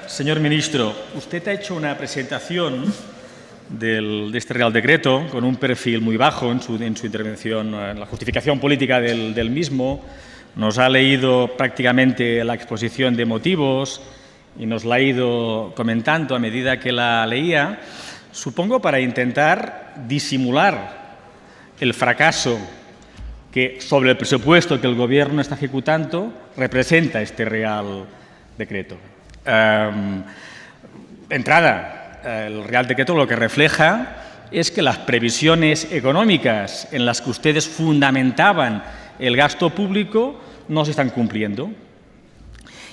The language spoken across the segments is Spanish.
Señor ministro, usted ha hecho una presentación de este Real Decreto con un perfil muy bajo en su intervención, en la justificación política del mismo. Nos ha leído prácticamente la exposición de motivos y nos la ha ido comentando a medida que la leía, supongo para intentar disimular el fracaso que sobre el presupuesto que el Gobierno está ejecutando representa este Real Decreto. Entrada, el Real Decreto lo que refleja es que las previsiones económicas en las que ustedes fundamentaban el gasto público no se están cumpliendo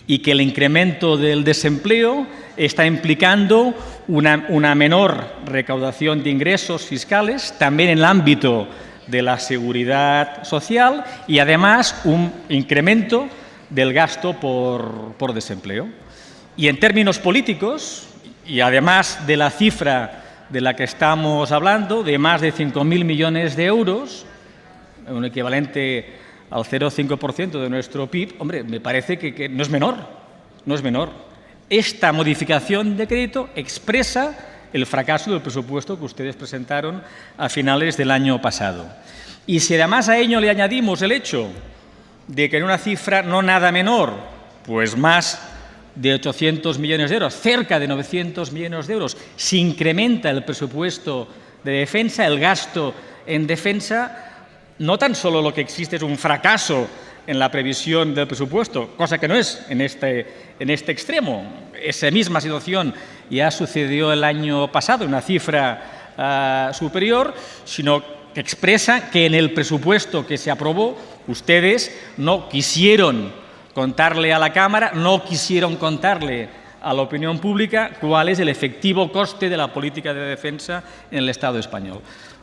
y que el incremento del desempleo está implicando una menor recaudación de ingresos fiscales, también en el ámbito de la seguridad social y, además, un incremento del gasto por desempleo. Y en términos políticos, y además de la cifra de la que estamos hablando, de más de 5.000 millones de euros, un equivalente al 0,5% de nuestro PIB, hombre, me parece que no es menor, no es menor. Esta modificación de crédito expresa el fracaso del presupuesto que ustedes presentaron a finales del año pasado. Y si además a ello le añadimos el hecho de que en una cifra no nada menor, pues más de 800 millones de euros, cerca de 900 millones de euros, se incrementa el presupuesto de defensa, el gasto en defensa, no tan solo lo que existe es un fracaso en la previsión del presupuesto, cosa que no es en este extremo. Esa misma situación ya sucedió el año pasado, en una cifra superior, sino que expresa que en el presupuesto que se aprobó ustedes no quisieron contarle a la Cámara, no quisieron contarle a la opinión pública cuál es el efectivo coste de la política de defensa en el Estado español.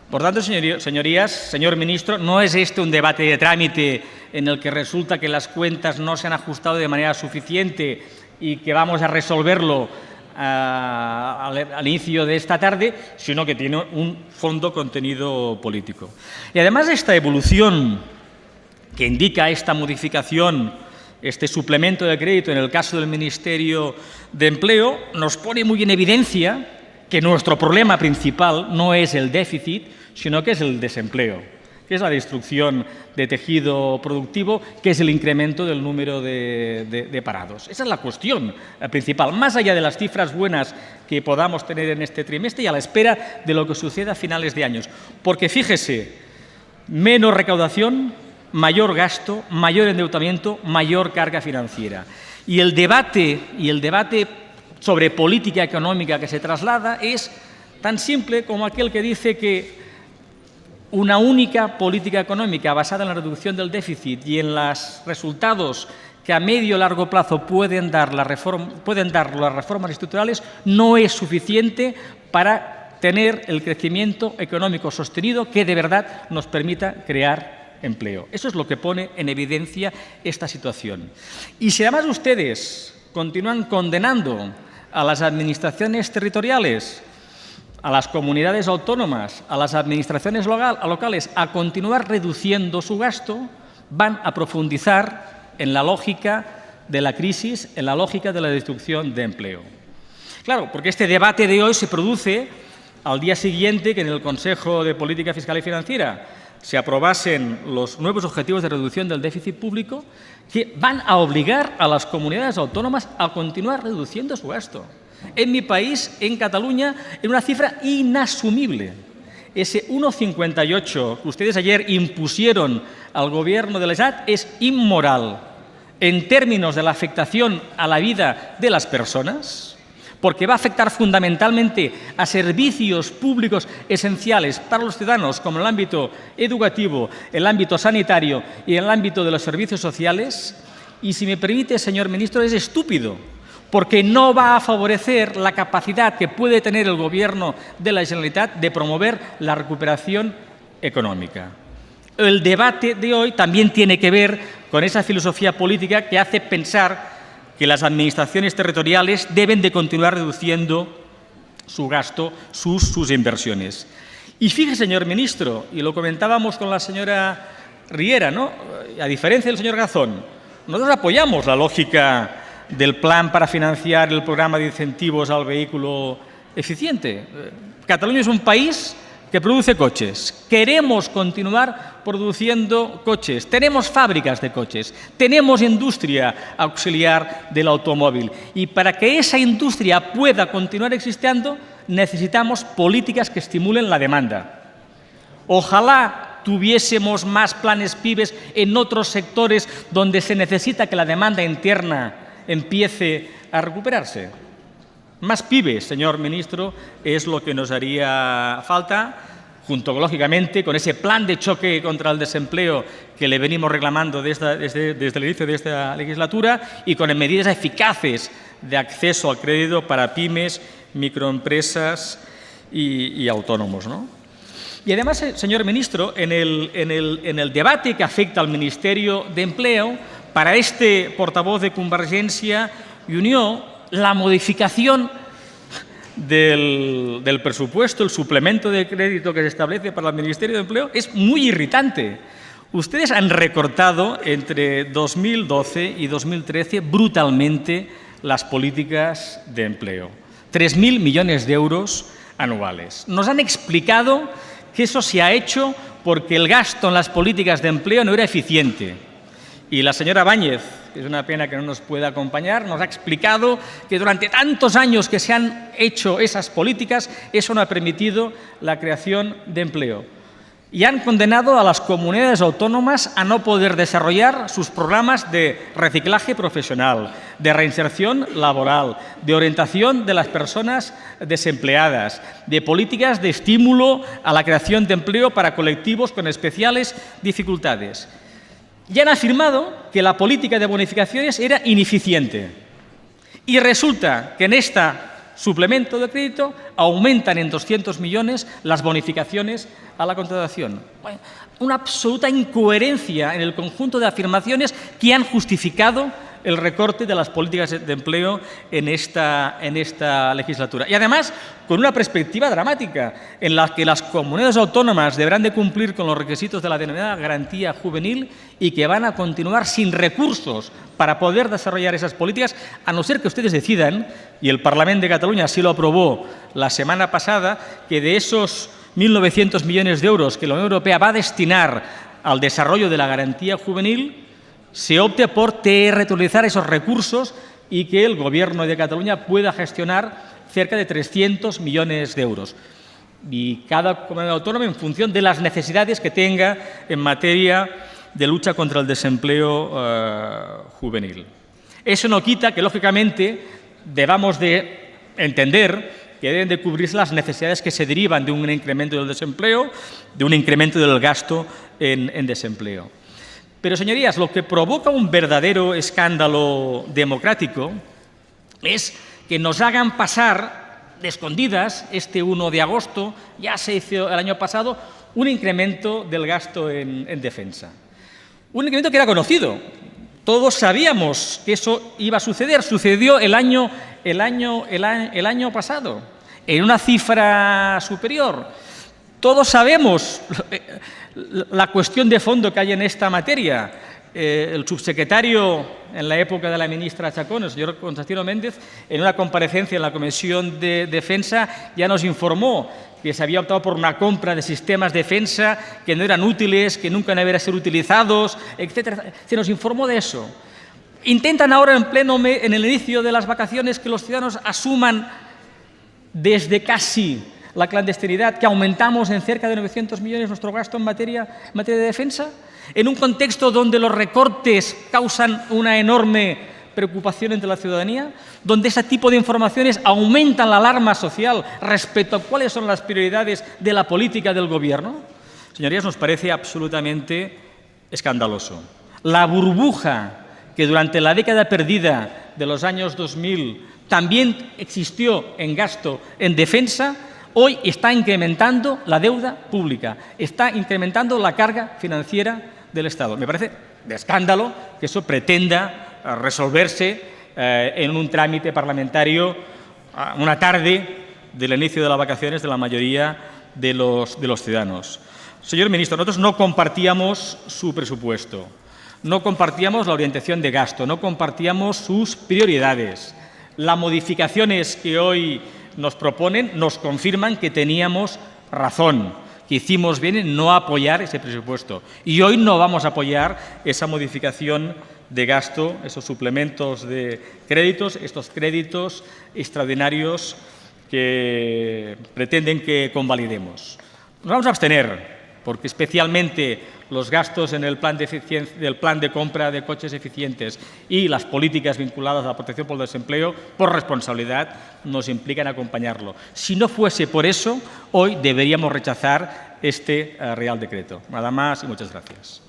Por tanto, señorías, señor ministro, no es este un debate de trámite en el que resulta que las cuentas no se han ajustado de manera suficiente y que vamos a resolverlo al inicio de esta tarde, sino que tiene un fondo contenido político. Y además esta evolución que indica esta modificación, este suplemento de crédito en el caso del Ministerio de Empleo, nos pone muy en evidencia que nuestro problema principal no es el déficit, sino que es el desempleo, que es la destrucción de tejido productivo, que es el incremento del número de parados. Esa es la cuestión principal, más allá de las cifras buenas que podamos tener en este trimestre y a la espera de lo que suceda a finales de años. Porque fíjese, menos recaudación, mayor gasto, mayor endeudamiento, mayor carga financiera. Y el debate sobre política económica que se traslada es tan simple como aquel que dice que una única política económica basada en la reducción del déficit y en los resultados que a medio y largo plazo pueden dar las reformas estructurales no es suficiente para tener el crecimiento económico sostenido que de verdad nos permita crear empleo. Eso es lo que pone en evidencia esta situación. Y si además ustedes continúan condenando a las administraciones territoriales, a las comunidades autónomas, a las administraciones locales a continuar reduciendo su gasto, van a profundizar en la lógica de la crisis, en la lógica de la destrucción de empleo. Claro, porque este debate de hoy se produce al día siguiente que en el Consejo de Política Fiscal y Financiera se aprobasen los nuevos objetivos de reducción del déficit público que van a obligar a las comunidades autónomas a continuar reduciendo su gasto. En mi país, en Cataluña, en una cifra inasumible. Ese 1,58 que ustedes ayer impusieron al Gobierno de l'Estat es inmoral en términos de la afectación a la vida de las personas, porque va a afectar fundamentalmente a servicios públicos esenciales para los ciudadanos, como el ámbito educativo, el ámbito sanitario y el ámbito de los servicios sociales. Y, si me permite, señor ministro, es estúpido, porque no va a favorecer la capacidad que puede tener el Gobierno de la Generalitat de promover la recuperación económica. El debate de hoy también tiene que ver con esa filosofía política que hace pensar que las administraciones territoriales deben de continuar reduciendo su gasto, sus inversiones. Y fíjese, señor ministro, y lo comentábamos con la señora Riera, ¿no? A diferencia del señor Garzón, nosotros apoyamos la lógica del plan para financiar el programa de incentivos al vehículo eficiente. Cataluña es un país que produce coches. Queremos continuar produciendo coches. Tenemos fábricas de coches. Tenemos industria auxiliar del automóvil. Y para que esa industria pueda continuar existiendo, necesitamos políticas que estimulen la demanda. Ojalá tuviésemos más planes PIBES en otros sectores donde se necesita que la demanda interna empiece a recuperarse. Más PIBES, señor ministro, es lo que nos haría falta, junto, lógicamente, con ese plan de choque contra el desempleo que le venimos reclamando desde el inicio de esta legislatura y con medidas eficaces de acceso al crédito para pymes, microempresas y autónomos, ¿no? Y además, señor ministro, en el debate que afecta al Ministerio de Empleo, para este portavoz de Convergencia y Unió, la modificación del presupuesto, el suplemento de crédito que se establece para el Ministerio de Empleo es muy irritante. Ustedes han recortado entre 2012 y 2013 brutalmente las políticas de empleo. 3.000 millones de euros anuales. Nos han explicado que eso se ha hecho porque el gasto en las políticas de empleo no era eficiente. Y la señora Báñez, que es una pena que no nos pueda acompañar, nos ha explicado que durante tantos años que se han hecho esas políticas, eso no ha permitido la creación de empleo. Y han condenado a las comunidades autónomas a no poder desarrollar sus programas de reciclaje profesional, de reinserción laboral, de orientación de las personas desempleadas, de políticas de estímulo a la creación de empleo para colectivos con especiales dificultades. Y han afirmado que la política de bonificaciones era ineficiente. Y resulta que en este suplemento de crédito aumentan en 200 millones las bonificaciones a la contratación. Bueno, una absoluta incoherencia en el conjunto de afirmaciones que han justificado el recorte de las políticas de empleo en esta legislatura. Y además, con una perspectiva dramática, en la que las comunidades autónomas deberán de cumplir con los requisitos de la denominada garantía juvenil y que van a continuar sin recursos para poder desarrollar esas políticas, a no ser que ustedes decidan, y el Parlamento de Cataluña así lo aprobó la semana pasada, que de esos 1.900 millones de euros que la Unión Europea va a destinar al desarrollo de la garantía juvenil, se opte por territorializar esos recursos y que el Gobierno de Cataluña pueda gestionar cerca de 300 millones de euros. Y cada comunidad autónoma en función de las necesidades que tenga en materia de lucha contra el desempleo juvenil. Eso no quita que, lógicamente, debamos de entender que deben de cubrirse las necesidades que se derivan de un incremento del desempleo, de un incremento del gasto en desempleo. Pero, señorías, lo que provoca un verdadero escándalo democrático es que nos hagan pasar de escondidas este 1 de agosto, ya se hizo el año pasado, un incremento del gasto en defensa. Un incremento que era conocido. Todos sabíamos que eso iba a suceder. Sucedió el año pasado, en una cifra superior. Todos sabemos la cuestión de fondo que hay en esta materia. El subsecretario, en la época de la ministra Chacón, el señor Constantino Méndez, en una comparecencia en la Comisión de Defensa, ya nos informó que se había optado por una compra de sistemas de defensa que no eran útiles, que nunca deberían ser utilizados, etc. Se nos informó de eso. Intentan ahora, en el inicio de las vacaciones, que los ciudadanos asuman desde casi la clandestinidad, que aumentamos en cerca de 900 millones nuestro gasto en materia de defensa, en un contexto donde los recortes causan una enorme preocupación entre la ciudadanía, donde ese tipo de informaciones aumentan la alarma social respecto a cuáles son las prioridades de la política del Gobierno. Señorías, nos parece absolutamente escandaloso. La burbuja que durante la década perdida de los años 2000 también existió en gasto en defensa, hoy está incrementando la deuda pública, está incrementando la carga financiera del Estado. Me parece de escándalo que eso pretenda resolverse en un trámite parlamentario una tarde del inicio de las vacaciones de la mayoría de los ciudadanos. Señor ministro, nosotros no compartíamos su presupuesto. No compartíamos la orientación de gasto, no compartíamos sus prioridades. Las modificaciones que hoy nos proponen nos confirman que teníamos razón, que hicimos bien en no apoyar ese presupuesto. Y hoy no vamos a apoyar esa modificación de gasto, esos suplementos de créditos, estos créditos extraordinarios que pretenden que convalidemos. Nos vamos a abstener, porque especialmente los gastos en el plan de compra de coches eficientes y las políticas vinculadas a la protección por el desempleo, por responsabilidad, nos implican acompañarlo. Si no fuese por eso, hoy deberíamos rechazar este Real Decreto. Nada más y muchas gracias.